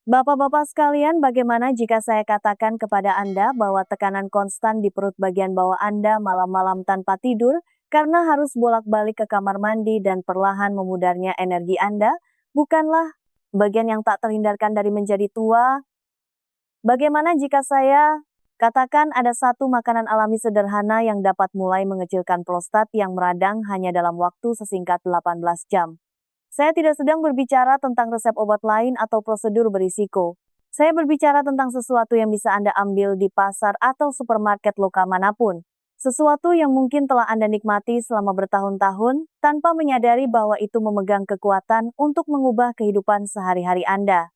Bapak-bapak sekalian, bagaimana jika saya katakan kepada Anda bahwa tekanan konstan di perut bagian bawah Anda malam-malam tanpa tidur karena harus bolak-balik ke kamar mandi dan perlahan memudarnya energi Anda, bukanlah bagian yang tak terhindarkan dari menjadi tua? Bagaimana jika saya katakan ada satu makanan alami sederhana yang dapat mulai mengecilkan prostat yang meradang hanya dalam waktu sesingkat 18 jam? Saya tidak sedang berbicara tentang resep obat lain atau prosedur berisiko. Saya berbicara tentang sesuatu yang bisa Anda ambil di pasar atau supermarket lokal manapun. Sesuatu yang mungkin telah Anda nikmati selama bertahun-tahun tanpa menyadari bahwa itu memegang kekuatan untuk mengubah kehidupan sehari-hari Anda.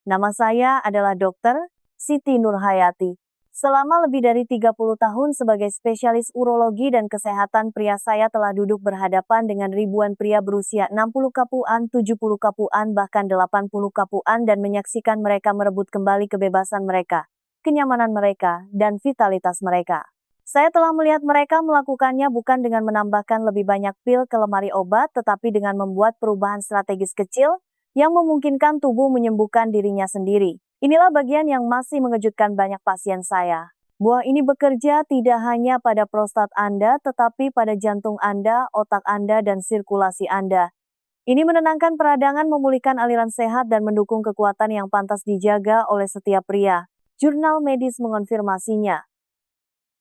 Nama saya adalah Dr. Siti Nurhayati. Selama lebih dari 30 tahun sebagai spesialis urologi dan kesehatan pria, saya telah duduk berhadapan dengan ribuan pria berusia 60 kapuan, 70 kapuan, bahkan 80 kapuan dan menyaksikan mereka merebut kembali kebebasan mereka, kenyamanan mereka, dan vitalitas mereka. Saya telah melihat mereka melakukannya bukan dengan menambahkan lebih banyak pil ke lemari obat, tetapi dengan membuat perubahan strategis kecil yang memungkinkan tubuh menyembuhkan dirinya sendiri. Inilah bagian yang masih mengejutkan banyak pasien saya. Buah ini bekerja tidak hanya pada prostat Anda, tetapi pada jantung Anda, otak Anda, dan sirkulasi Anda. Ini menenangkan peradangan, memulihkan aliran sehat, dan mendukung kekuatan yang pantas dijaga oleh setiap pria. Jurnal medis mengonfirmasinya.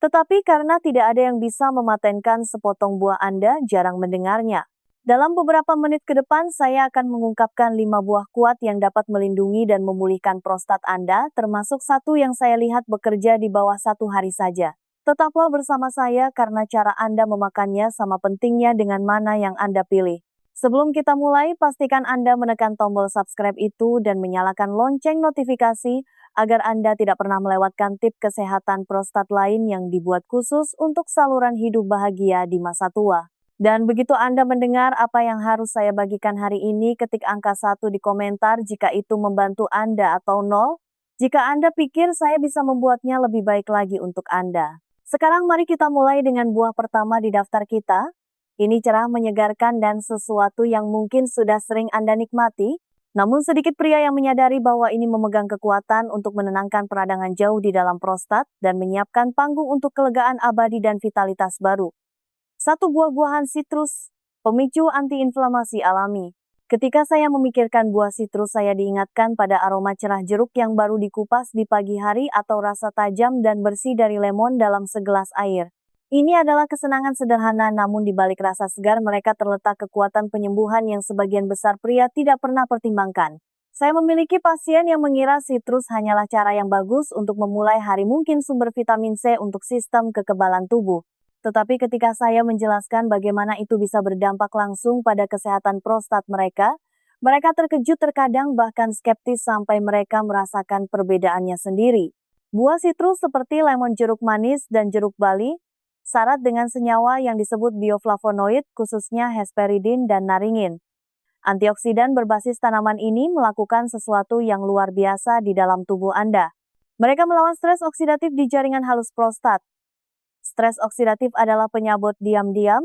Tetapi karena tidak ada yang bisa mematenkan sepotong buah, Anda jarang mendengarnya. Dalam beberapa menit ke depan, saya akan mengungkapkan 5 buah kuat yang dapat melindungi dan memulihkan prostat Anda, termasuk satu yang saya lihat bekerja di bawah 1 hari saja. Tetaplah bersama saya karena cara Anda memakannya sama pentingnya dengan mana yang Anda pilih. Sebelum kita mulai, pastikan Anda menekan tombol subscribe itu dan menyalakan lonceng notifikasi agar Anda tidak pernah melewatkan tips kesehatan prostat lain yang dibuat khusus untuk saluran hidup bahagia di masa tua. Dan begitu Anda mendengar apa yang harus saya bagikan hari ini, ketik angka 1 di komentar jika itu membantu Anda atau 0 jika Anda pikir saya bisa membuatnya lebih baik lagi untuk Anda. Sekarang mari kita mulai dengan buah pertama di daftar kita. Ini cerah, menyegarkan, dan sesuatu yang mungkin sudah sering Anda nikmati. Namun sedikit pria yang menyadari bahwa ini memegang kekuatan untuk menenangkan peradangan jauh di dalam prostat dan menyiapkan panggung untuk kelegaan abadi dan vitalitas baru. 1 buah-buahan sitrus, pemicu antiinflamasi alami. Ketika saya memikirkan buah sitrus, saya diingatkan pada aroma cerah jeruk yang baru dikupas di pagi hari atau rasa tajam dan bersih dari lemon dalam segelas air. Ini adalah kesenangan sederhana, namun di balik rasa segar mereka terletak kekuatan penyembuhan yang sebagian besar pria tidak pernah pertimbangkan. Saya memiliki pasien yang mengira sitrus hanyalah cara yang bagus untuk memulai hari, mungkin sumber vitamin C untuk sistem kekebalan tubuh. Tetapi ketika saya menjelaskan bagaimana itu bisa berdampak langsung pada kesehatan prostat mereka terkejut, terkadang bahkan skeptis sampai mereka merasakan perbedaannya sendiri. Buah sitrus seperti lemon, jeruk manis, dan jeruk bali syarat dengan senyawa yang disebut bioflavonoid, khususnya hesperidin dan naringin. Antioksidan berbasis tanaman ini melakukan sesuatu yang luar biasa di dalam tubuh Anda. Mereka melawan stres oksidatif di jaringan halus prostat. Stres oksidatif adalah penyabot diam-diam.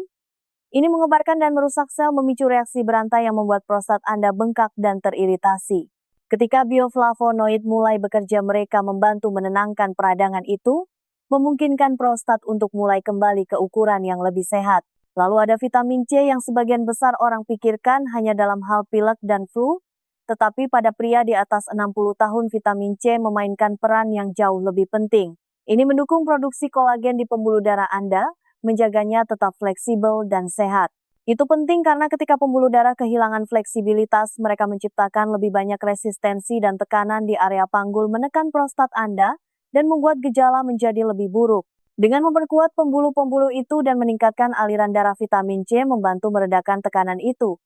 Ini mengebarkan dan merusak sel, memicu reaksi berantai yang membuat prostat Anda bengkak dan teriritasi. Ketika bioflavonoid mulai bekerja, mereka membantu menenangkan peradangan itu, memungkinkan prostat untuk mulai kembali ke ukuran yang lebih sehat. Lalu ada vitamin C yang sebagian besar orang pikirkan hanya dalam hal pilek dan flu, tetapi pada pria di atas 60 tahun vitamin C memainkan peran yang jauh lebih penting. Ini mendukung produksi kolagen di pembuluh darah Anda, menjaganya tetap fleksibel dan sehat. Itu penting karena ketika pembuluh darah kehilangan fleksibilitas, mereka menciptakan lebih banyak resistensi dan tekanan di area panggul, menekan prostat Anda, dan membuat gejala menjadi lebih buruk. Dengan memperkuat pembuluh-pembuluh itu dan meningkatkan aliran darah, vitamin C membantu meredakan tekanan itu,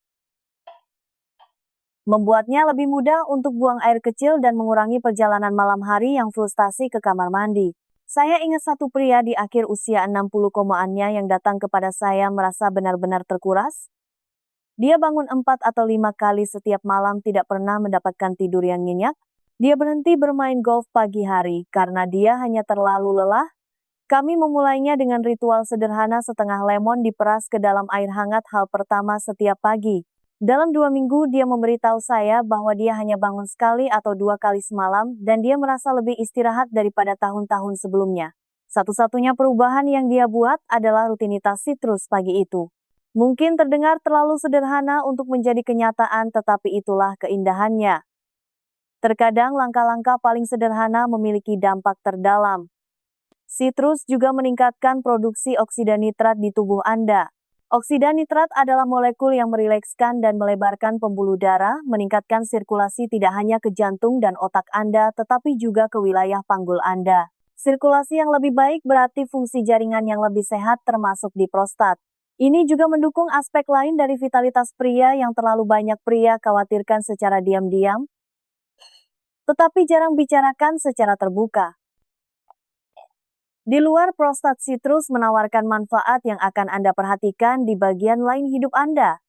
membuatnya lebih mudah untuk buang air kecil dan mengurangi perjalanan malam hari yang frustasi ke kamar mandi. Saya ingat satu pria di akhir usia 60 komaannya yang datang kepada saya merasa benar-benar terkuras. Dia bangun 4 atau 5 kali setiap malam, tidak pernah mendapatkan tidur yang nyenyak. Dia berhenti bermain golf pagi hari karena dia hanya terlalu lelah. Kami memulainya dengan ritual sederhana, setengah lemon diperas ke dalam air hangat hal pertama setiap pagi. Dalam 2 minggu dia memberitahu saya bahwa dia hanya bangun sekali atau 2 kali semalam dan dia merasa lebih istirahat daripada tahun-tahun sebelumnya. Satu-satunya perubahan yang dia buat adalah rutinitas sitrus pagi itu. Mungkin terdengar terlalu sederhana untuk menjadi kenyataan, tetapi itulah keindahannya. Terkadang langkah-langkah paling sederhana memiliki dampak terdalam. Sitrus juga meningkatkan produksi oksida nitrat di tubuh Anda. Oksida nitrat adalah molekul yang merilekskan dan melebarkan pembuluh darah, meningkatkan sirkulasi tidak hanya ke jantung dan otak Anda, tetapi juga ke wilayah panggul Anda. Sirkulasi yang lebih baik berarti fungsi jaringan yang lebih sehat termasuk di prostat. Ini juga mendukung aspek lain dari vitalitas pria yang terlalu banyak pria khawatirkan secara diam-diam, tetapi jarang bicarakan secara terbuka. Di luar, prostat sitrus menawarkan manfaat yang akan Anda perhatikan di bagian lain hidup Anda.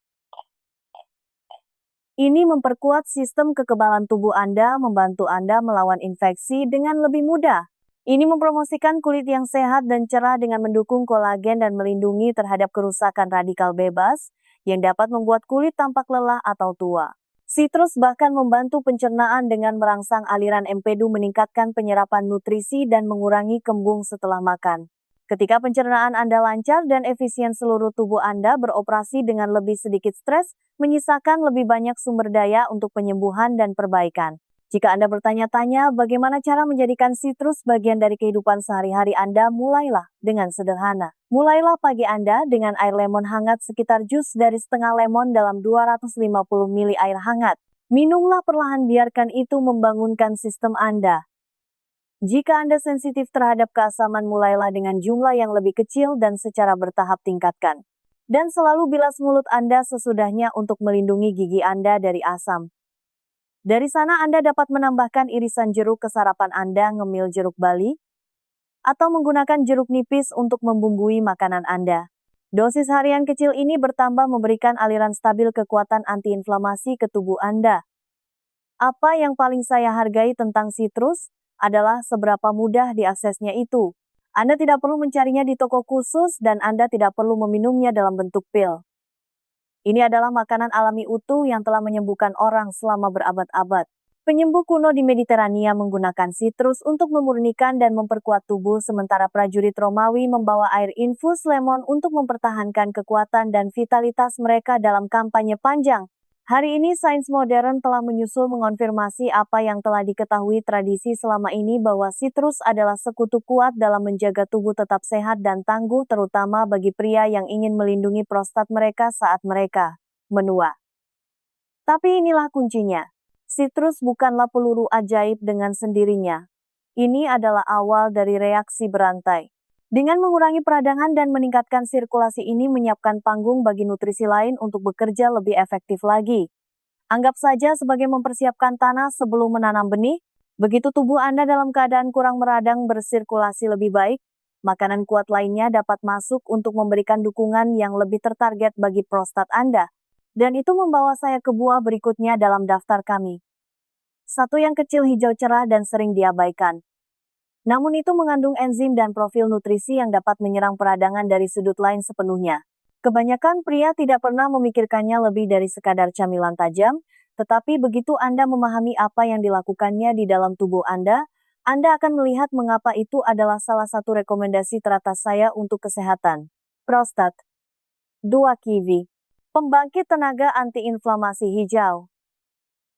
Ini memperkuat sistem kekebalan tubuh Anda, membantu Anda melawan infeksi dengan lebih mudah. Ini mempromosikan kulit yang sehat dan cerah dengan mendukung kolagen dan melindungi terhadap kerusakan radikal bebas yang dapat membuat kulit tampak lelah atau tua. Sitrus bahkan membantu pencernaan dengan merangsang aliran empedu, meningkatkan penyerapan nutrisi dan mengurangi kembung setelah makan. Ketika pencernaan Anda lancar dan efisien, seluruh tubuh Anda beroperasi dengan lebih sedikit stres, menyisakan lebih banyak sumber daya untuk penyembuhan dan perbaikan. Jika Anda bertanya-tanya bagaimana cara menjadikan sitrus bagian dari kehidupan sehari-hari Anda, mulailah dengan sederhana. Mulailah pagi Anda dengan air lemon hangat, sekitar jus dari setengah lemon dalam 250 ml air hangat. Minumlah perlahan, biarkan itu membangunkan sistem Anda. Jika Anda sensitif terhadap keasaman, mulailah dengan jumlah yang lebih kecil dan secara bertahap tingkatkan. Dan selalu bilas mulut Anda sesudahnya untuk melindungi gigi Anda dari asam. Dari sana Anda dapat menambahkan irisan jeruk ke sarapan Anda, ngemil jeruk bali, atau menggunakan jeruk nipis untuk membumbui makanan Anda. Dosis harian kecil ini bertambah memberikan aliran stabil kekuatan antiinflamasi ke tubuh Anda. Apa yang paling saya hargai tentang sitrus adalah seberapa mudah diaksesnya itu. Anda tidak perlu mencarinya di toko khusus dan Anda tidak perlu meminumnya dalam bentuk pil. Ini adalah makanan alami utuh yang telah menyembuhkan orang selama berabad-abad. Penyembuh kuno di Mediterania menggunakan sitrus untuk memurnikan dan memperkuat tubuh, sementara prajurit Romawi membawa air infus lemon untuk mempertahankan kekuatan dan vitalitas mereka dalam kampanye panjang. Hari ini sains modern telah menyusul mengonfirmasi apa yang telah diketahui tradisi selama ini, bahwa sitrus adalah sekutu kuat dalam menjaga tubuh tetap sehat dan tangguh, terutama bagi pria yang ingin melindungi prostat mereka saat mereka menua. Tapi inilah kuncinya. Sitrus bukanlah peluru ajaib dengan sendirinya. Ini adalah awal dari reaksi berantai. Dengan mengurangi peradangan dan meningkatkan sirkulasi, ini menyiapkan panggung bagi nutrisi lain untuk bekerja lebih efektif lagi. Anggap saja sebagai mempersiapkan tanah sebelum menanam benih. Begitu tubuh Anda dalam keadaan kurang meradang, bersirkulasi lebih baik, makanan kuat lainnya dapat masuk untuk memberikan dukungan yang lebih tertarget bagi prostat Anda. Dan itu membawa saya ke buah berikutnya dalam daftar kami. Satu yang kecil, hijau cerah dan sering diabaikan. Namun itu mengandung enzim dan profil nutrisi yang dapat menyerang peradangan dari sudut lain sepenuhnya. Kebanyakan pria tidak pernah memikirkannya lebih dari sekadar camilan tajam, tetapi begitu Anda memahami apa yang dilakukannya di dalam tubuh Anda akan melihat mengapa itu adalah salah satu rekomendasi teratas saya untuk kesehatan prostat. 2. Kiwi. Pembangkit tenaga antiinflamasi hijau.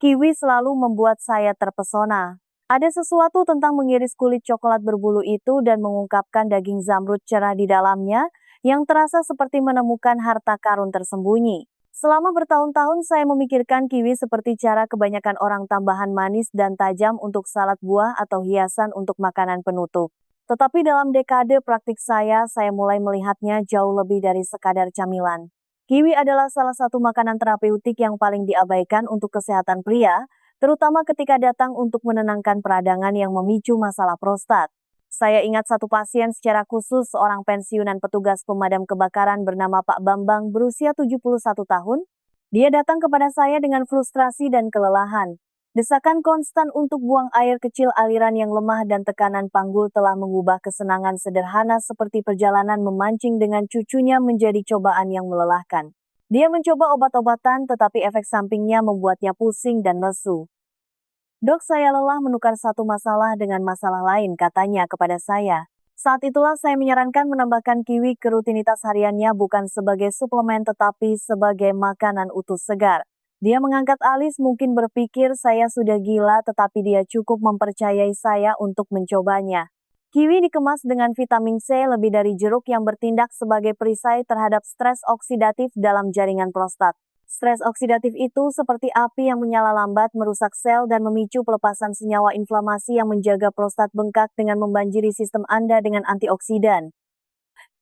Kiwi selalu membuat saya terpesona. Ada sesuatu tentang mengiris kulit coklat berbulu itu dan mengungkapkan daging zamrud cerah di dalamnya yang terasa seperti menemukan harta karun tersembunyi. Selama bertahun-tahun saya memikirkan kiwi seperti cara kebanyakan orang, tambahan manis dan tajam untuk salad buah atau hiasan untuk makanan penutup. Tetapi dalam dekade praktik saya mulai melihatnya jauh lebih dari sekadar camilan. Kiwi adalah salah satu makanan terapeutik yang paling diabaikan untuk kesehatan pria, terutama ketika datang untuk menenangkan peradangan yang memicu masalah prostat. Saya ingat satu pasien secara khusus, seorang pensiunan petugas pemadam kebakaran bernama Pak Bambang, berusia 71 tahun. Dia datang kepada saya dengan frustrasi dan kelelahan. Desakan konstan untuk buang air kecil, aliran yang lemah dan tekanan panggul telah mengubah kesenangan sederhana seperti perjalanan memancing dengan cucunya menjadi cobaan yang melelahkan. Dia mencoba obat-obatan tetapi efek sampingnya membuatnya pusing dan lesu. Dok, saya lelah menukar satu masalah dengan masalah lain, katanya kepada saya. Saat itulah saya menyarankan menambahkan kiwi ke rutinitas hariannya bukan sebagai suplemen tetapi sebagai makanan utuh segar. Dia mengangkat alis, mungkin berpikir saya sudah gila, tetapi dia cukup mempercayai saya untuk mencobanya. Kiwi dikemas dengan vitamin C lebih dari jeruk yang bertindak sebagai perisai terhadap stres oksidatif dalam jaringan prostat. Stres oksidatif itu seperti api yang menyala lambat, merusak sel dan memicu pelepasan senyawa inflamasi yang menjaga prostat bengkak dengan membanjiri sistem Anda dengan antioksidan.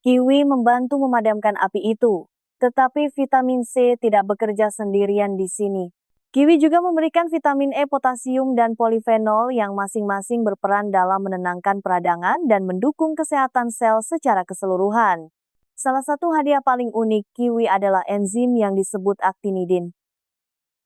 Kiwi membantu memadamkan api itu. Tetapi vitamin C tidak bekerja sendirian di sini. Kiwi juga memberikan vitamin E, potasium, dan polifenol yang masing-masing berperan dalam menenangkan peradangan dan mendukung kesehatan sel secara keseluruhan. Salah satu hadiah paling unik kiwi adalah enzim yang disebut actinidin.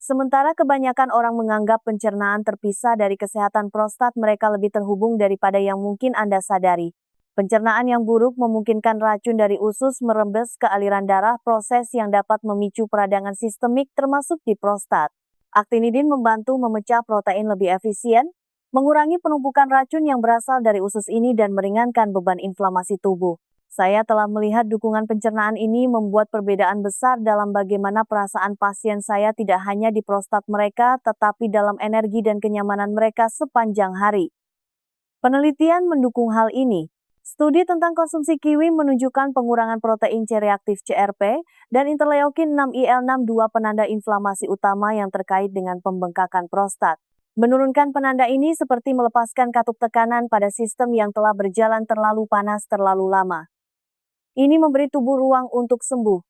Sementara kebanyakan orang menganggap pencernaan terpisah dari kesehatan prostat, mereka lebih terhubung daripada yang mungkin Anda sadari. Pencernaan yang buruk memungkinkan racun dari usus merembes ke aliran darah, proses yang dapat memicu peradangan sistemik termasuk di prostat. Actinidin membantu memecah protein lebih efisien, mengurangi penumpukan racun yang berasal dari usus ini dan meringankan beban inflamasi tubuh. Saya telah melihat dukungan pencernaan ini membuat perbedaan besar dalam bagaimana perasaan pasien saya, tidak hanya di prostat mereka, tetapi dalam energi dan kenyamanan mereka sepanjang hari. Penelitian mendukung hal ini. Studi tentang konsumsi kiwi menunjukkan pengurangan protein C reaktif CRP dan interleukin 6 IL-6, 2 penanda inflamasi utama yang terkait dengan pembengkakan prostat. Menurunkan penanda ini seperti melepaskan katup tekanan pada sistem yang telah berjalan terlalu panas terlalu lama. Ini memberi tubuh ruang untuk sembuh.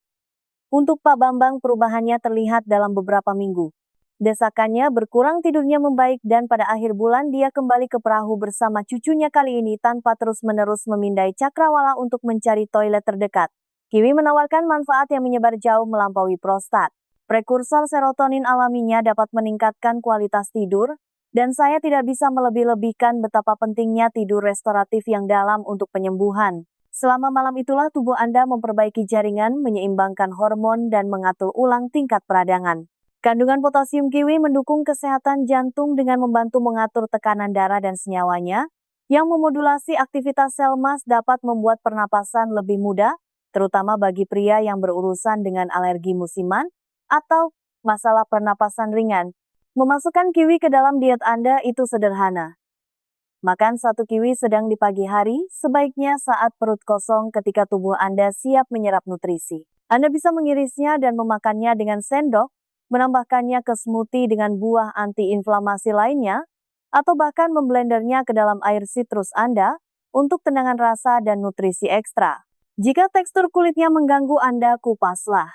Untuk Pak Bambang, perubahannya terlihat dalam beberapa minggu. Desakannya berkurang, tidurnya membaik, dan pada akhir bulan dia kembali ke perahu bersama cucunya, kali ini tanpa terus-menerus memindai cakrawala untuk mencari toilet terdekat. Kiwi menawarkan manfaat yang menyebar jauh melampaui prostat. Prekursor serotonin alaminya dapat meningkatkan kualitas tidur, dan saya tidak bisa melebih-lebihkan betapa pentingnya tidur restoratif yang dalam untuk penyembuhan. Selama malam itulah tubuh Anda memperbaiki jaringan, menyeimbangkan hormon, dan mengatur ulang tingkat peradangan. Kandungan potasium kiwi mendukung kesehatan jantung dengan membantu mengatur tekanan darah dan senyawanya, yang memodulasi aktivitas sel mas dapat membuat pernapasan lebih mudah, terutama bagi pria yang berurusan dengan alergi musiman atau masalah pernapasan ringan. Memasukkan kiwi ke dalam diet Anda itu sederhana. Makan satu kiwi sedang di pagi hari, sebaiknya saat perut kosong ketika tubuh Anda siap menyerap nutrisi. Anda bisa mengirisnya dan memakannya dengan sendok, menambahkannya ke smoothie dengan buah antiinflamasi lainnya, atau bahkan memblendernya ke dalam air sitrus Anda untuk tenangan rasa dan nutrisi ekstra. Jika tekstur kulitnya mengganggu Anda, kupaslah.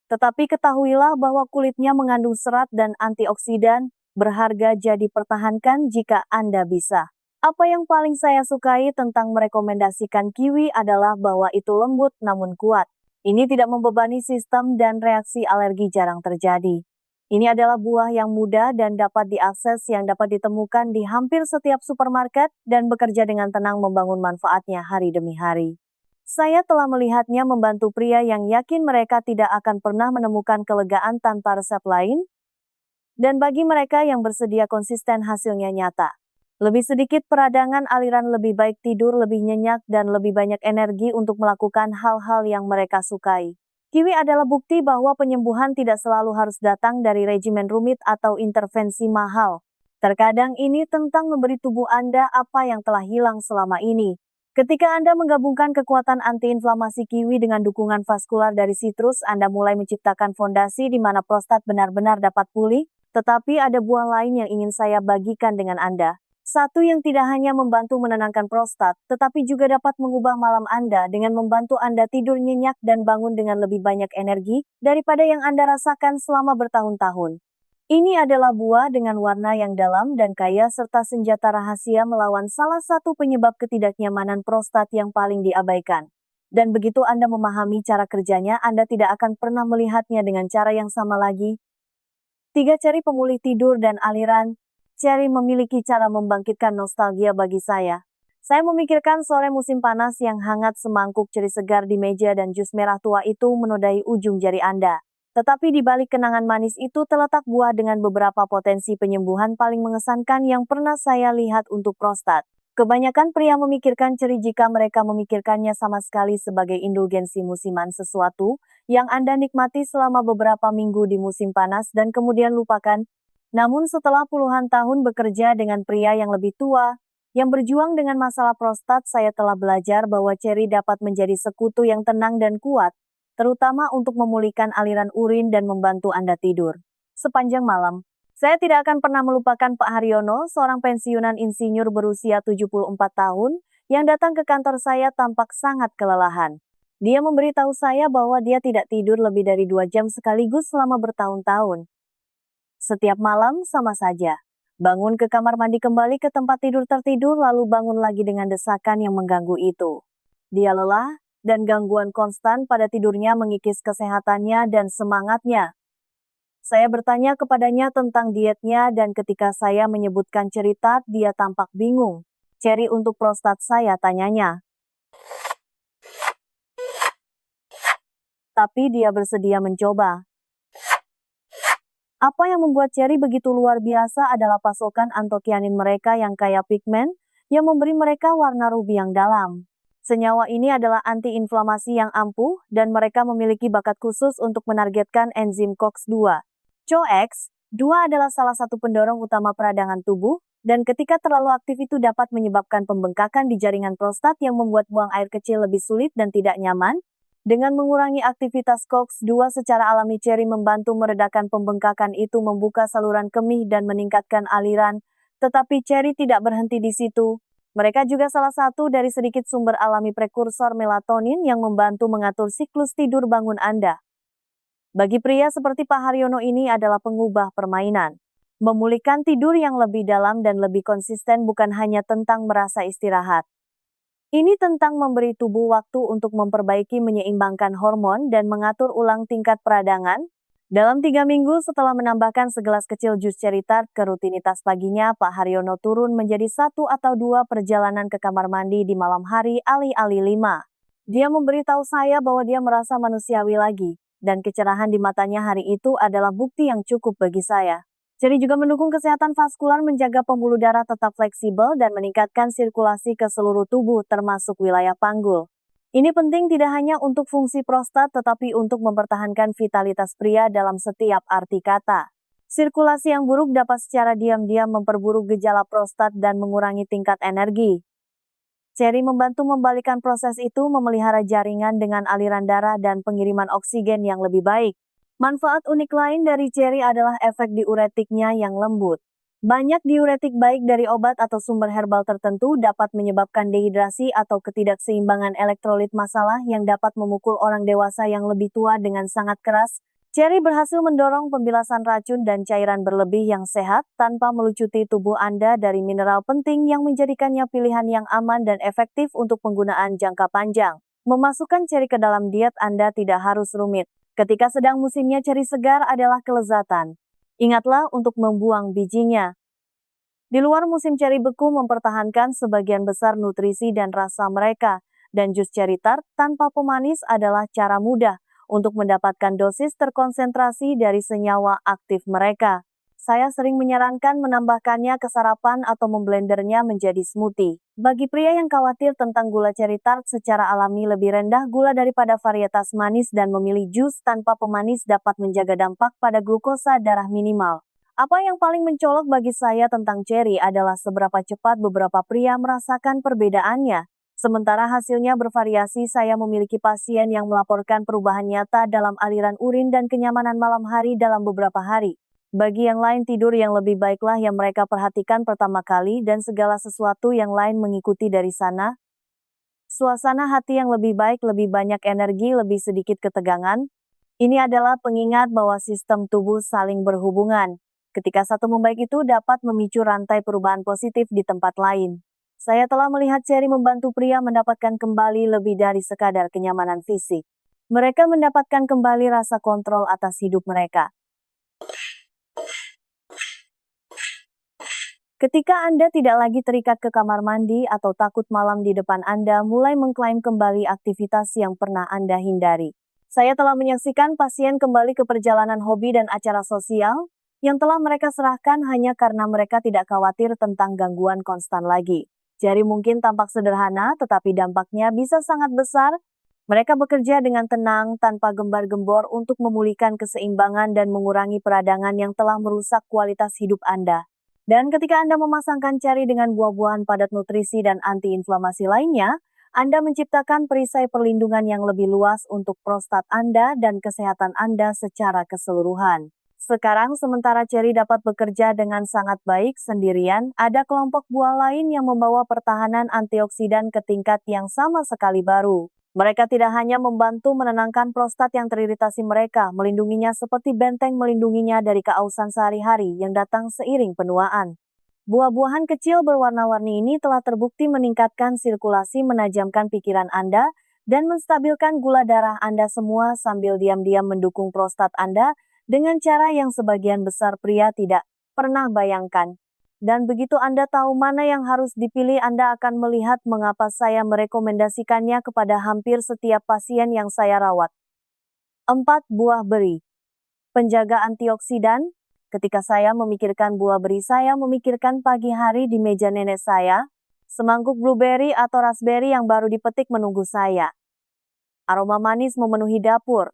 Tetapi ketahuilah bahwa kulitnya mengandung serat dan antioksidan, berharga, jadi pertahankan jika Anda bisa. Apa yang paling saya sukai tentang merekomendasikan kiwi adalah bahwa itu lembut namun kuat. Ini tidak membebani sistem dan reaksi alergi jarang terjadi. Ini adalah buah yang mudah dan dapat diakses, yang dapat ditemukan di hampir setiap supermarket dan bekerja dengan tenang membangun manfaatnya hari demi hari. Saya telah melihatnya membantu pria yang yakin mereka tidak akan pernah menemukan kelegaan tanpa resep lain, dan bagi mereka yang bersedia konsisten, hasilnya nyata. Lebih sedikit peradangan, aliran lebih baik, tidur lebih nyenyak, dan lebih banyak energi untuk melakukan hal-hal yang mereka sukai. Kiwi adalah bukti bahwa penyembuhan tidak selalu harus datang dari regimen rumit atau intervensi mahal. Terkadang ini tentang memberi tubuh Anda apa yang telah hilang selama ini. Ketika Anda menggabungkan kekuatan antiinflamasi kiwi dengan dukungan vaskular dari sitrus, Anda mulai menciptakan fondasi di mana prostat benar-benar dapat pulih. Tetapi ada buah lain yang ingin saya bagikan dengan Anda. Satu yang tidak hanya membantu menenangkan prostat, tetapi juga dapat mengubah malam Anda dengan membantu Anda tidur nyenyak dan bangun dengan lebih banyak energi daripada yang Anda rasakan selama bertahun-tahun. Ini adalah buah dengan warna yang dalam dan kaya serta senjata rahasia melawan salah satu penyebab ketidaknyamanan prostat yang paling diabaikan. Dan begitu Anda memahami cara kerjanya, Anda tidak akan pernah melihatnya dengan cara yang sama lagi. 3 ceri pemulih tidur dan aliran. Ceri memiliki cara membangkitkan nostalgia bagi saya. Saya memikirkan sore musim panas yang hangat, semangkuk ceri segar di meja dan jus merah tua itu menodai ujung jari Anda. Tetapi di balik kenangan manis itu terletak buah dengan beberapa potensi penyembuhan paling mengesankan yang pernah saya lihat untuk prostat. Kebanyakan pria memikirkan ceri jika mereka memikirkannya sama sekali sebagai indulgensi musiman, sesuatu yang Anda nikmati selama beberapa minggu di musim panas dan kemudian lupakan. Namun setelah puluhan tahun bekerja dengan pria yang lebih tua, yang berjuang dengan masalah prostat, saya telah belajar bahwa ceri dapat menjadi sekutu yang tenang dan kuat, terutama untuk memulihkan aliran urin dan membantu Anda tidur sepanjang malam. Saya tidak akan pernah melupakan Pak Haryono, seorang pensiunan insinyur berusia 74 tahun, yang datang ke kantor saya tampak sangat kelelahan. Dia memberitahu saya bahwa dia tidak tidur lebih dari 2 jam sekaligus selama bertahun-tahun. Setiap malam sama saja. Bangun ke kamar mandi, kembali ke tempat tidur, tertidur, lalu bangun lagi dengan desakan yang mengganggu itu. Dia lelah, dan gangguan konstan pada tidurnya mengikis kesehatannya dan semangatnya. Saya bertanya kepadanya tentang dietnya dan ketika saya menyebutkan cerita, dia tampak bingung. Ceri untuk prostat, saya tanyanya. Tapi dia bersedia mencoba. Apa yang membuat ceri begitu luar biasa adalah pasokan antosianin mereka yang kaya pigmen, yang memberi mereka warna ruby yang dalam. Senyawa ini adalah antiinflamasi yang ampuh, dan mereka memiliki bakat khusus untuk menargetkan enzim COX-2. COX-2 adalah salah satu pendorong utama peradangan tubuh, dan ketika terlalu aktif itu dapat menyebabkan pembengkakan di jaringan prostat yang membuat buang air kecil lebih sulit dan tidak nyaman. Dengan mengurangi aktivitas COX-2 secara alami, ceri membantu meredakan pembengkakan itu, membuka saluran kemih dan meningkatkan aliran. Tetapi ceri tidak berhenti di situ. Mereka juga salah satu dari sedikit sumber alami prekursor melatonin yang membantu mengatur siklus tidur bangun Anda. Bagi pria seperti Pak Haryono, ini adalah pengubah permainan. Memulihkan tidur yang lebih dalam dan lebih konsisten bukan hanya tentang merasa istirahat. Ini tentang memberi tubuh waktu untuk memperbaiki, menyeimbangkan hormon, dan mengatur ulang tingkat peradangan. Dalam 3 minggu setelah menambahkan segelas kecil jus ceri tart ke rutinitas paginya, Pak Haryono turun menjadi 1 atau 2 perjalanan ke kamar mandi di malam hari, alih-alih 5. Dia memberitahu saya bahwa dia merasa manusiawi lagi, dan kecerahan di matanya hari itu adalah bukti yang cukup bagi saya. Ceri juga mendukung kesehatan vaskular, menjaga pembuluh darah tetap fleksibel, dan meningkatkan sirkulasi ke seluruh tubuh, termasuk wilayah panggul. Ini penting tidak hanya untuk fungsi prostat, tetapi untuk mempertahankan vitalitas pria dalam setiap arti kata. Sirkulasi yang buruk dapat secara diam-diam memperburuk gejala prostat dan mengurangi tingkat energi. Ceri membantu membalikkan proses itu, memelihara jaringan dengan aliran darah dan pengiriman oksigen yang lebih baik. Manfaat unik lain dari ceri adalah efek diuretiknya yang lembut. Banyak diuretik, baik dari obat atau sumber herbal tertentu, dapat menyebabkan dehidrasi atau ketidakseimbangan elektrolit, masalah yang dapat memukul orang dewasa yang lebih tua dengan sangat keras. Ceri berhasil mendorong pembilasan racun dan cairan berlebih yang sehat tanpa melucuti tubuh Anda dari mineral penting yang menjadikannya pilihan yang aman dan efektif untuk penggunaan jangka panjang. Memasukkan ceri ke dalam diet Anda tidak harus rumit. Ketika sedang musimnya, ceri segar adalah kelezatan. Ingatlah untuk membuang bijinya. Di luar musim, ceri beku mempertahankan sebagian besar nutrisi dan rasa mereka, dan jus ceri tart tanpa pemanis adalah cara mudah untuk mendapatkan dosis terkonsentrasi dari senyawa aktif mereka. Saya sering menyarankan menambahkannya ke sarapan atau memblendernya menjadi smoothie. Bagi pria yang khawatir tentang gula, ceri tart secara alami lebih rendah gula daripada varietas manis, dan memilih jus tanpa pemanis dapat menjaga dampak pada glukosa darah minimal. Apa yang paling mencolok bagi saya tentang ceri adalah seberapa cepat beberapa pria merasakan perbedaannya. Sementara hasilnya bervariasi, saya memiliki pasien yang melaporkan perubahan nyata dalam aliran urin dan kenyamanan malam hari dalam beberapa hari. Bagi yang lain, tidur yang lebih baiklah yang mereka perhatikan pertama kali, dan segala sesuatu yang lain mengikuti dari sana. Suasana hati yang lebih baik, lebih banyak energi, lebih sedikit ketegangan. Ini adalah pengingat bahwa sistem tubuh saling berhubungan. Ketika satu membaik, itu dapat memicu rantai perubahan positif di tempat lain. Saya telah melihat ceri membantu pria mendapatkan kembali lebih dari sekadar kenyamanan fisik. Mereka mendapatkan kembali rasa kontrol atas hidup mereka. Ketika Anda tidak lagi terikat ke kamar mandi atau takut malam di depan Anda mulai mengklaim kembali aktivitas yang pernah Anda hindari. Saya telah menyaksikan pasien kembali ke perjalanan hobi dan acara sosial yang telah mereka serahkan hanya karena mereka tidak khawatir tentang gangguan konstan lagi. Jadi mungkin tampak sederhana, tetapi dampaknya bisa sangat besar. Mereka bekerja dengan tenang tanpa gembar-gembor untuk memulihkan keseimbangan dan mengurangi peradangan yang telah merusak kualitas hidup Anda. Dan ketika Anda memasangkan ceri dengan buah-buahan padat nutrisi dan antiinflamasi lainnya, Anda menciptakan perisai perlindungan yang lebih luas untuk prostat Anda dan kesehatan Anda secara keseluruhan. Sekarang sementara ceri dapat bekerja dengan sangat baik sendirian, ada kelompok buah lain yang membawa pertahanan antioksidan ke tingkat yang sama sekali baru. Mereka tidak hanya membantu menenangkan prostat yang teriritasi mereka, melindunginya seperti benteng melindunginya dari keausan sehari-hari yang datang seiring penuaan. Buah-buahan kecil berwarna-warni ini telah terbukti meningkatkan sirkulasi, menajamkan pikiran Anda, dan menstabilkan gula darah Anda semua sambil diam-diam mendukung prostat Anda dengan cara yang sebagian besar pria tidak pernah bayangkan. Dan begitu Anda tahu mana yang harus dipilih, Anda akan melihat mengapa saya merekomendasikannya kepada hampir setiap pasien yang saya rawat. 4. Buah beri. Penjaga antioksidan. Ketika saya memikirkan buah beri, saya memikirkan pagi hari di meja nenek saya, semangkuk blueberry atau raspberry yang baru dipetik menunggu saya. Aroma manis memenuhi dapur.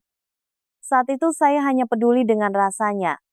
Saat itu saya hanya peduli dengan rasanya.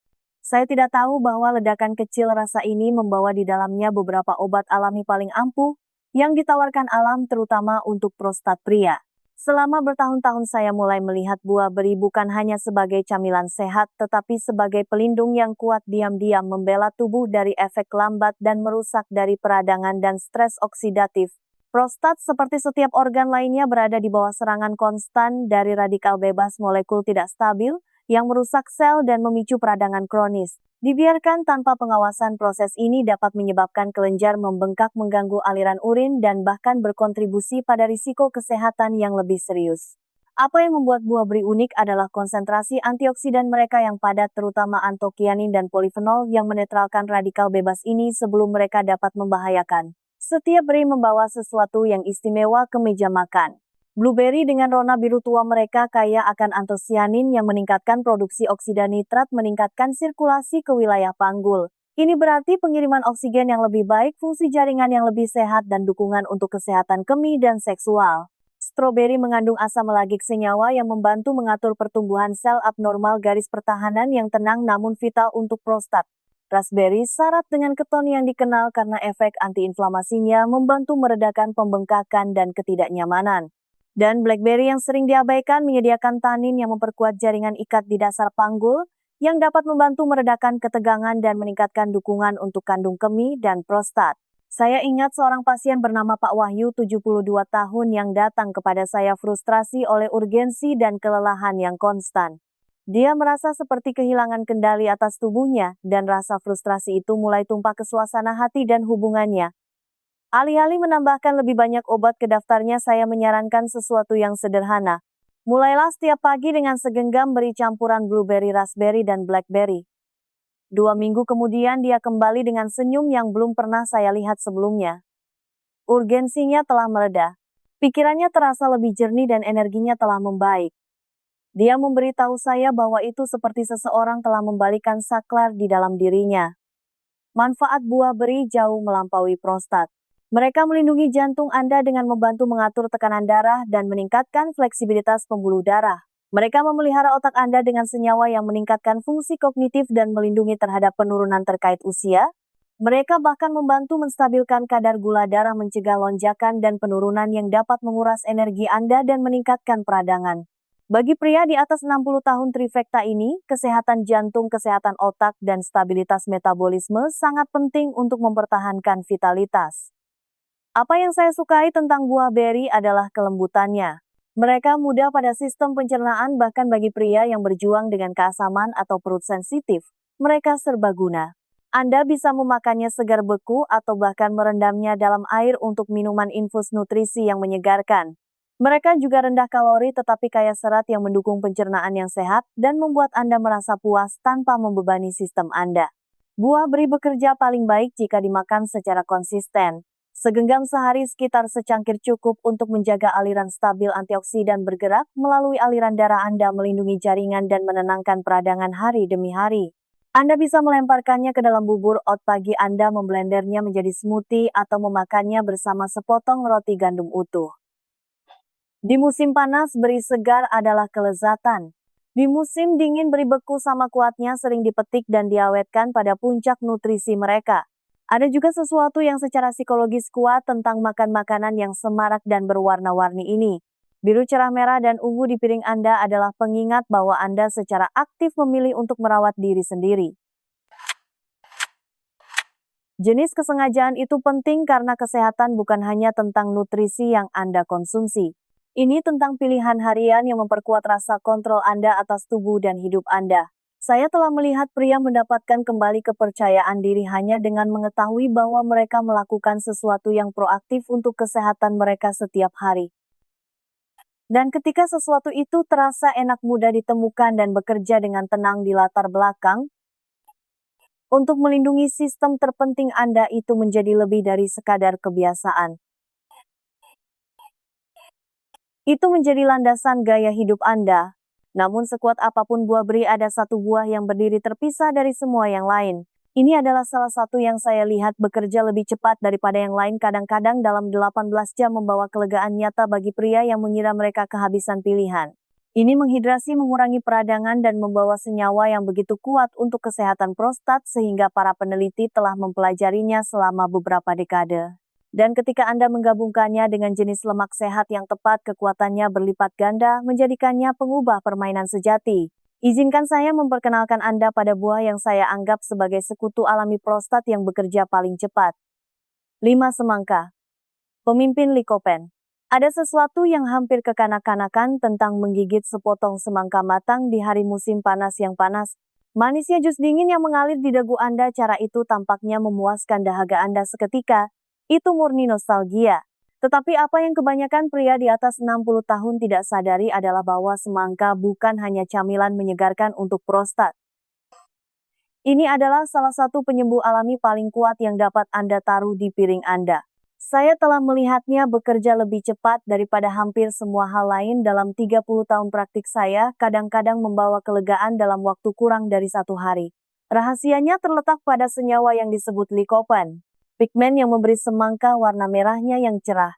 Saya tidak tahu bahwa ledakan kecil rasa ini membawa di dalamnya beberapa obat alami paling ampuh yang ditawarkan alam terutama untuk prostat pria. Selama bertahun-tahun saya mulai melihat buah beri bukan hanya sebagai camilan sehat tetapi sebagai pelindung yang kuat, diam-diam membela tubuh dari efek lambat dan merusak dari peradangan dan stres oksidatif. Prostat seperti setiap organ lainnya berada di bawah serangan konstan dari radikal bebas molekul tidak stabil yang merusak sel dan memicu peradangan kronis. Dibiarkan tanpa pengawasan, proses ini dapat menyebabkan kelenjar membengkak, mengganggu aliran urin, dan bahkan berkontribusi pada risiko kesehatan yang lebih serius. Apa yang membuat buah beri unik adalah konsentrasi antioksidan mereka yang padat, terutama antocianin dan polifenol yang menetralkan radikal bebas ini sebelum mereka dapat membahayakan. Setiap beri membawa sesuatu yang istimewa ke meja makan. Blueberry dengan rona biru tua mereka kaya akan antosianin yang meningkatkan produksi oksida nitrat, meningkatkan sirkulasi ke wilayah panggul. Ini berarti pengiriman oksigen yang lebih baik, fungsi jaringan yang lebih sehat, dan dukungan untuk kesehatan kemih dan seksual. Stroberi mengandung asam lagik senyawa yang membantu mengatur pertumbuhan sel abnormal, garis pertahanan yang tenang namun vital untuk prostat. Raspberry syarat dengan keton yang dikenal karena efek antiinflamasinya membantu meredakan pembengkakan dan ketidaknyamanan. Dan blackberry yang sering diabaikan menyediakan tanin yang memperkuat jaringan ikat di dasar panggul, yang dapat membantu meredakan ketegangan dan meningkatkan dukungan untuk kandung kemih dan prostat. Saya ingat seorang pasien bernama Pak Wahyu, 72 tahun, yang datang kepada saya frustrasi oleh urgensi dan kelelahan yang konstan. Dia merasa seperti kehilangan kendali atas tubuhnya, dan rasa frustrasi itu mulai tumpah ke suasana hati dan hubungannya. Alih-alih menambahkan lebih banyak obat ke daftarnya, saya menyarankan sesuatu yang sederhana. Mulailah setiap pagi dengan segenggam beri campuran blueberry, raspberry, dan blackberry. 2 minggu kemudian dia kembali dengan senyum yang belum pernah saya lihat sebelumnya. Urgensinya telah mereda. Pikirannya terasa lebih jernih dan energinya telah membaik. Dia memberitahu saya bahwa itu seperti seseorang telah membalikan saklar di dalam dirinya. Manfaat buah beri jauh melampaui prostat. Mereka melindungi jantung Anda dengan membantu mengatur tekanan darah dan meningkatkan fleksibilitas pembuluh darah. Mereka memelihara otak Anda dengan senyawa yang meningkatkan fungsi kognitif dan melindungi terhadap penurunan terkait usia. Mereka bahkan membantu menstabilkan kadar gula darah, mencegah lonjakan dan penurunan yang dapat menguras energi Anda dan meningkatkan peradangan. Bagi pria di atas 60 tahun trifecta ini, kesehatan jantung, kesehatan otak, dan stabilitas metabolisme sangat penting untuk mempertahankan vitalitas. Apa yang saya sukai tentang buah beri adalah kelembutannya. Mereka mudah pada sistem pencernaan, bahkan bagi pria yang berjuang dengan keasaman atau perut sensitif, mereka serbaguna. Anda bisa memakannya segar beku atau bahkan merendamnya dalam air untuk minuman infus nutrisi yang menyegarkan. Mereka juga rendah kalori tetapi kaya serat yang mendukung pencernaan yang sehat dan membuat Anda merasa puas tanpa membebani sistem Anda. Buah beri bekerja paling baik jika dimakan secara konsisten. Segenggam sehari sekitar secangkir cukup untuk menjaga aliran stabil antioksidan bergerak melalui aliran darah Anda, melindungi jaringan dan menenangkan peradangan hari demi hari. Anda bisa melemparkannya ke dalam bubur oat pagi Anda, memblendernya menjadi smoothie atau memakannya bersama sepotong roti gandum utuh. Di musim panas, beri segar adalah kelezatan. Di musim dingin, beri beku sama kuatnya sering dipetik dan diawetkan pada puncak nutrisi mereka. Ada juga sesuatu yang secara psikologis kuat tentang makan makanan yang semarak dan berwarna-warni ini. Biru cerah, merah, dan ungu di piring Anda adalah pengingat bahwa Anda secara aktif memilih untuk merawat diri sendiri. Jenis kesengajaan itu penting karena kesehatan bukan hanya tentang nutrisi yang Anda konsumsi. Ini tentang pilihan harian yang memperkuat rasa kontrol Anda atas tubuh dan hidup Anda. Saya telah melihat pria mendapatkan kembali kepercayaan diri hanya dengan mengetahui bahwa mereka melakukan sesuatu yang proaktif untuk kesehatan mereka setiap hari. Dan ketika sesuatu itu terasa enak, mudah ditemukan dan bekerja dengan tenang di latar belakang, untuk melindungi sistem terpenting Anda itu menjadi lebih dari sekadar kebiasaan. Itu menjadi landasan gaya hidup Anda. Namun sekuat apapun buah beri, ada satu buah yang berdiri terpisah dari semua yang lain. Ini adalah salah satu yang saya lihat bekerja lebih cepat daripada yang lain, kadang-kadang dalam 18 jam, membawa kelegaan nyata bagi pria yang mengira mereka kehabisan pilihan. Ini menghidrasi, mengurangi peradangan, dan membawa senyawa yang begitu kuat untuk kesehatan prostat sehingga para peneliti telah mempelajarinya selama beberapa dekade. Dan ketika Anda menggabungkannya dengan jenis lemak sehat yang tepat, kekuatannya berlipat ganda, menjadikannya pengubah permainan sejati. Izinkan saya memperkenalkan Anda pada buah yang saya anggap sebagai sekutu alami prostat yang bekerja paling cepat. 5. Semangka. Pemimpin likopen. Ada sesuatu yang hampir kekanak-kanakan tentang menggigit sepotong semangka matang di hari musim panas yang panas. Manisnya jus dingin yang mengalir di dagu Anda, cara itu tampaknya memuaskan dahaga Anda seketika. Itu murni nostalgia. Tetapi apa yang kebanyakan pria di atas 60 tahun tidak sadari adalah bahwa semangka bukan hanya camilan menyegarkan untuk prostat. Ini adalah salah satu penyembuh alami paling kuat yang dapat Anda taruh di piring Anda. Saya telah melihatnya bekerja lebih cepat daripada hampir semua hal lain dalam 30 tahun praktik saya, kadang-kadang membawa kelegaan dalam waktu kurang dari 1 hari. Rahasianya terletak pada senyawa yang disebut likopen. Pigmen yang memberi semangka warna merahnya yang cerah.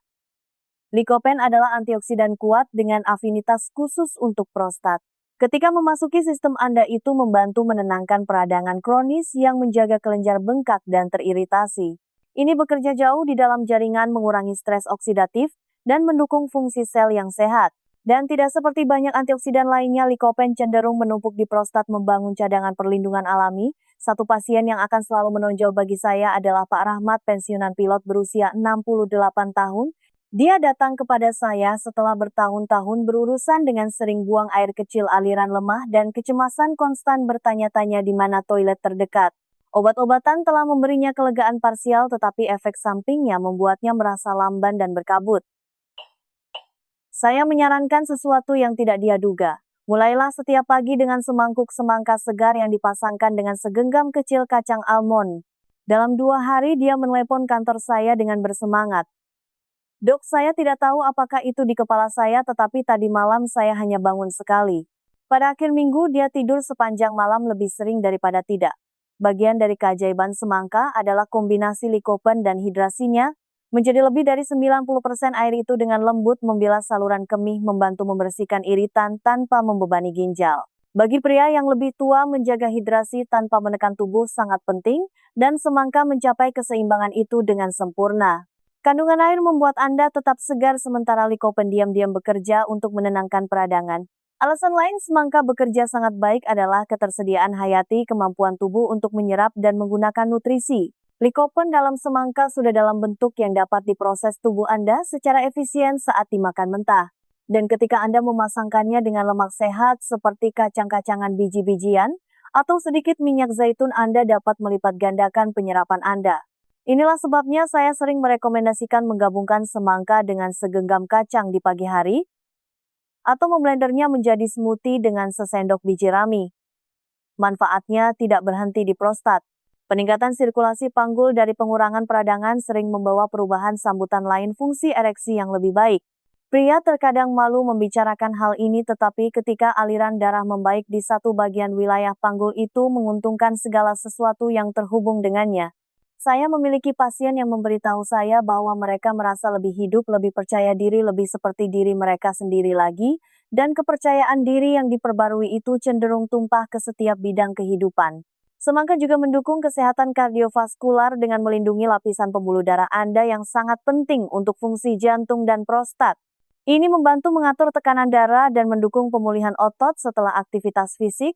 Likopen adalah antioksidan kuat dengan afinitas khusus untuk prostat. Ketika memasuki sistem Anda, itu membantu menenangkan peradangan kronis yang menjaga kelenjar bengkak dan teriritasi. Ini bekerja jauh di dalam jaringan, mengurangi stres oksidatif, dan mendukung fungsi sel yang sehat. Dan tidak seperti banyak antioksidan lainnya, likopen cenderung menumpuk di prostat, membangun cadangan perlindungan alami. Satu pasien yang akan selalu menonjol bagi saya adalah Pak Rahmat, pensiunan pilot berusia 68 tahun. Dia datang kepada saya setelah bertahun-tahun berurusan dengan sering buang air kecil, aliran lemah, dan kecemasan konstan, bertanya-tanya di mana toilet terdekat. Obat-obatan telah memberinya kelegaan parsial, tetapi efek sampingnya membuatnya merasa lamban dan berkabut. Saya menyarankan sesuatu yang tidak dia duga. Mulailah setiap pagi dengan semangkuk semangka segar yang dipasangkan dengan segenggam kecil kacang almond. Dalam 2 hari dia menelepon kantor saya dengan bersemangat. Dok, saya tidak tahu apakah itu di kepala saya, tetapi tadi malam saya hanya bangun sekali. Pada akhir minggu dia tidur sepanjang malam lebih sering daripada tidak. Bagian dari keajaiban semangka adalah kombinasi likopen dan hidrasinya. Menjadi lebih dari 90% air itu dengan lembut membilas saluran kemih, membantu membersihkan iritan tanpa membebani ginjal. Bagi pria yang lebih tua, menjaga hidrasi tanpa menekan tubuh sangat penting, dan semangka mencapai keseimbangan itu dengan sempurna. Kandungan air membuat Anda tetap segar, sementara likopen diam-diam bekerja untuk menenangkan peradangan. Alasan lain semangka bekerja sangat baik adalah ketersediaan hayati, kemampuan tubuh untuk menyerap dan menggunakan nutrisi. Likopen dalam semangka sudah dalam bentuk yang dapat diproses tubuh Anda secara efisien saat dimakan mentah. Dan ketika Anda memasangkannya dengan lemak sehat seperti kacang-kacangan, biji-bijian, atau sedikit minyak zaitun, Anda dapat melipat gandakan penyerapan Anda. Inilah sebabnya saya sering merekomendasikan menggabungkan semangka dengan segenggam kacang di pagi hari, atau memblendernya menjadi smoothie dengan sesendok biji rami. Manfaatnya tidak berhenti di prostat. Peningkatan sirkulasi panggul dari pengurangan peradangan sering membawa perubahan sambutan lain fungsi ereksi yang lebih baik. Pria terkadang malu membicarakan hal ini, tetapi ketika aliran darah membaik di satu bagian wilayah panggul itu menguntungkan segala sesuatu yang terhubung dengannya. Saya memiliki pasien yang memberitahu saya bahwa mereka merasa lebih hidup, lebih percaya diri, lebih seperti diri mereka sendiri lagi, dan kepercayaan diri yang diperbarui itu cenderung tumpah ke setiap bidang kehidupan. Semangka juga mendukung kesehatan kardiovaskular dengan melindungi lapisan pembuluh darah Anda yang sangat penting untuk fungsi jantung dan prostat. Ini membantu mengatur tekanan darah dan mendukung pemulihan otot setelah aktivitas fisik.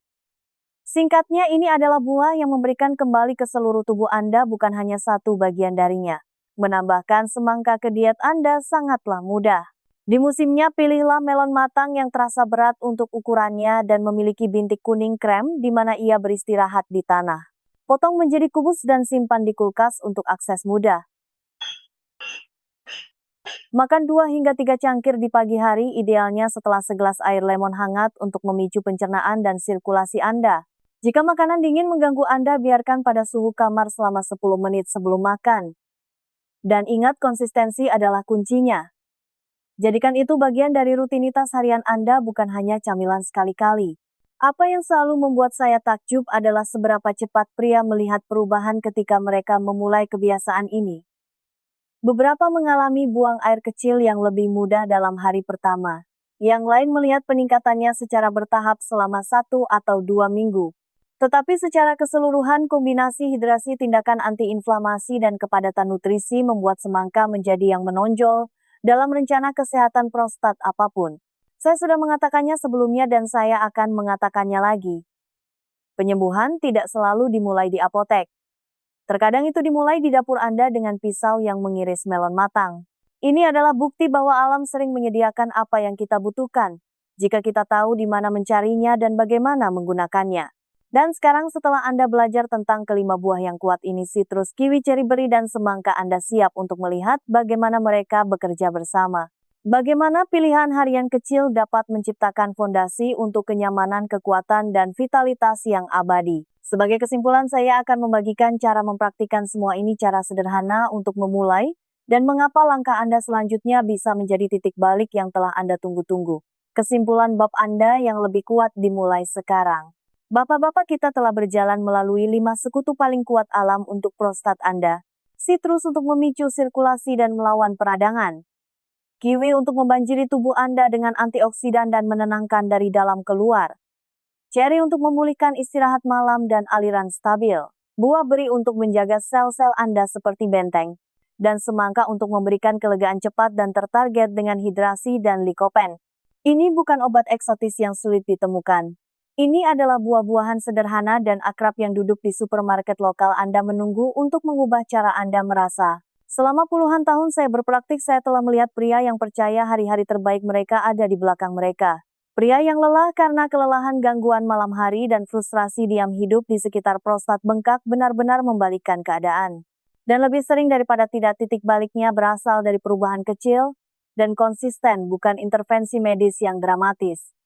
Singkatnya, ini adalah buah yang memberikan kembali ke seluruh tubuh Anda, bukan hanya satu bagian darinya. Menambahkan semangka ke diet Anda sangatlah mudah. Di musimnya, pilihlah melon matang yang terasa berat untuk ukurannya dan memiliki bintik kuning krem di mana ia beristirahat di tanah. Potong menjadi kubus dan simpan di kulkas untuk akses mudah. Makan 2 hingga 3 cangkir di pagi hari, idealnya setelah segelas air lemon hangat untuk memicu pencernaan dan sirkulasi Anda. Jika makanan dingin mengganggu Anda, biarkan pada suhu kamar selama 10 menit sebelum makan. Dan ingat, konsistensi adalah kuncinya. Jadikan itu bagian dari rutinitas harian Anda, bukan hanya camilan sekali-kali. Apa yang selalu membuat saya takjub adalah seberapa cepat pria melihat perubahan ketika mereka memulai kebiasaan ini. Beberapa mengalami buang air kecil yang lebih mudah dalam hari pertama. Yang lain melihat peningkatannya secara bertahap selama 1 atau 2 minggu. Tetapi secara keseluruhan, kombinasi hidrasi, tindakan antiinflamasi, dan kepadatan nutrisi membuat semangka menjadi yang menonjol dalam rencana kesehatan prostat apapun. Saya sudah mengatakannya sebelumnya dan saya akan mengatakannya lagi. Penyembuhan tidak selalu dimulai di apotek. Terkadang itu dimulai di dapur Anda dengan pisau yang mengiris melon matang. Ini adalah bukti bahwa alam sering menyediakan apa yang kita butuhkan, jika kita tahu di mana mencarinya dan bagaimana menggunakannya. Dan sekarang setelah Anda belajar tentang kelima buah yang kuat ini, sitrus, kiwi, ceri beri, dan semangka, Anda siap untuk melihat bagaimana mereka bekerja bersama. Bagaimana pilihan harian kecil dapat menciptakan fondasi untuk kenyamanan, kekuatan, dan vitalitas yang abadi. Sebagai kesimpulan, saya akan membagikan cara mempraktikkan semua ini, cara sederhana untuk memulai, dan mengapa langkah Anda selanjutnya bisa menjadi titik balik yang telah Anda tunggu-tunggu. Kesimpulan bab Anda yang lebih kuat dimulai sekarang. Bapak-bapak, kita telah berjalan melalui 5 sekutu paling kuat alam untuk prostat Anda. Sitrus untuk memicu sirkulasi dan melawan peradangan. Kiwi untuk membanjiri tubuh Anda dengan antioksidan dan menenangkan dari dalam keluar. Ceri untuk memulihkan istirahat malam dan aliran stabil. Buah beri untuk menjaga sel-sel Anda seperti benteng. Dan semangka untuk memberikan kelegaan cepat dan tertarget dengan hidrasi dan likopen. Ini bukan obat eksotis yang sulit ditemukan. Ini adalah buah-buahan sederhana dan akrab yang duduk di supermarket lokal Anda menunggu untuk mengubah cara Anda merasa. Selama puluhan tahun saya berpraktik, saya telah melihat pria yang percaya hari-hari terbaik mereka ada di belakang mereka. Pria yang lelah karena kelelahan, gangguan malam hari, dan frustrasi diam hidup di sekitar prostat bengkak benar-benar membalikkan keadaan. Dan lebih sering daripada tidak, titik baliknya berasal dari perubahan kecil dan konsisten, bukan intervensi medis yang dramatis.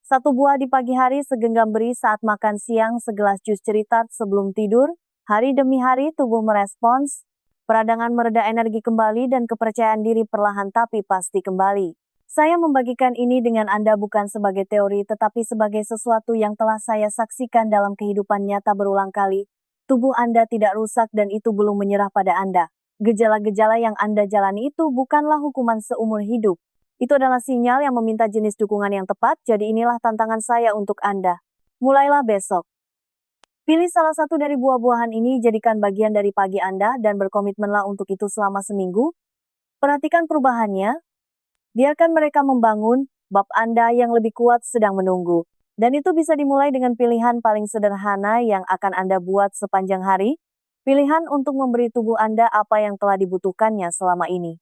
1 buah di pagi hari, segenggam beri saat makan siang, segelas jus ceri tart sebelum tidur. Hari demi hari tubuh merespons, peradangan mereda, energi kembali, dan kepercayaan diri perlahan tapi pasti kembali. Saya membagikan ini dengan Anda bukan sebagai teori, tetapi sebagai sesuatu yang telah saya saksikan dalam kehidupan nyata berulang kali. Tubuh Anda tidak rusak dan itu belum menyerah pada Anda. Gejala-gejala yang Anda jalani itu bukanlah hukuman seumur hidup. Itu adalah sinyal yang meminta jenis dukungan yang tepat, jadi inilah tantangan saya untuk Anda. Mulailah besok. Pilih salah satu dari buah-buahan ini, jadikan bagian dari pagi Anda, dan berkomitmenlah untuk itu selama seminggu. Perhatikan perubahannya. Biarkan mereka membangun, bab Anda yang lebih kuat sedang menunggu. Dan itu bisa dimulai dengan pilihan paling sederhana yang akan Anda buat sepanjang hari. Pilihan untuk memberi tubuh Anda apa yang telah dibutuhkannya selama ini.